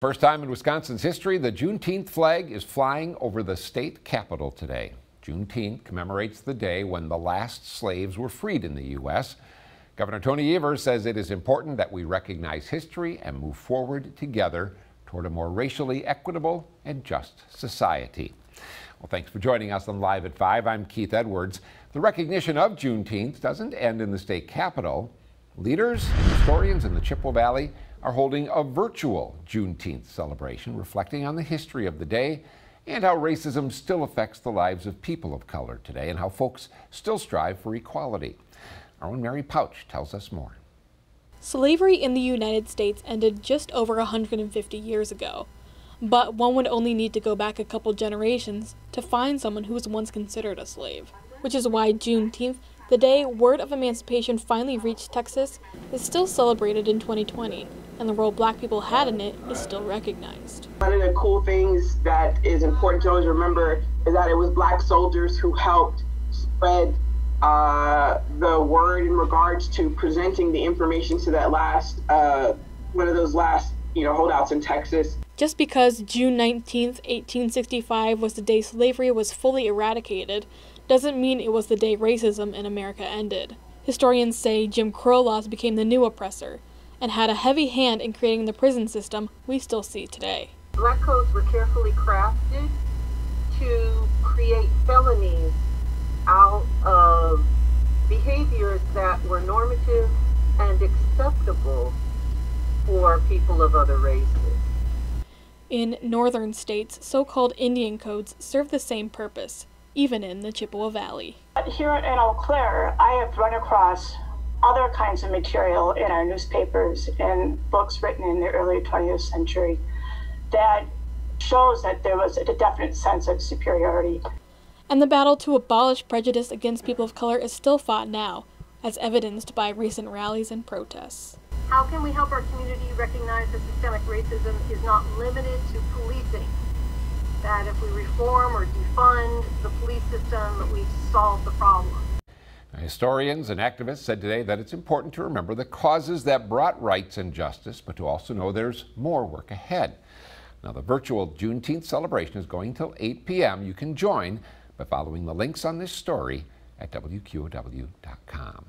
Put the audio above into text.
First time in Wisconsin's history, the Juneteenth flag is flying over the state capitol today. Juneteenth commemorates the day when the last slaves were freed in the U.S. Governor Tony Evers says it is important that we recognize history and move forward together toward a more racially equitable and just society. Well, thanks for joining us on Live at 5. I'm Keith Edwards. The recognition of Juneteenth doesn't end in the state capitol. Leaders and historians in the Chippewa Valley are holding a virtual Juneteenth celebration reflecting on the history of the day and how racism still affects the lives of people of color today and how folks still strive for equality. Our own Mary Pouch tells us more. Slavery in the United States ended just over 150 years ago, but one would only need to go back a couple generations to find someone who was once considered a slave, which is why Juneteenth, the day word of emancipation finally reached Texas, is still celebrated in 2020, and the role Black people had in it is still recognized. One of the cool things that is important to always remember is that it was Black soldiers who helped spread the word in regards to presenting the information to that last, one of those last, holdouts in Texas. Just because June 19th, 1865 was the day slavery was fully eradicated, doesn't mean it was the day racism in America ended. Historians say Jim Crow laws became the new oppressor and had a heavy hand in creating the prison system we still see today. Black codes were carefully crafted to create felonies out of behaviors that were normative and acceptable for people of other races. In northern states, so-called Indian codes serve the same purpose, even in the Chippewa Valley. Here in Eau Claire, I have run across other kinds of material in our newspapers and books written in the early 20th century that shows that there was a definite sense of superiority. And the battle to abolish prejudice against people of color is still fought now, as evidenced by recent rallies and protests. How can we help our community recognize that systemic racism is not limited to policing? That if we reform or defund the police system, we solve the problem. Historians and activists said today that it's important to remember the causes that brought rights and justice, but to also know there's more work ahead. Now, the virtual Juneteenth celebration is going till 8 p.m. You can join by following the links on this story at WQOW.com.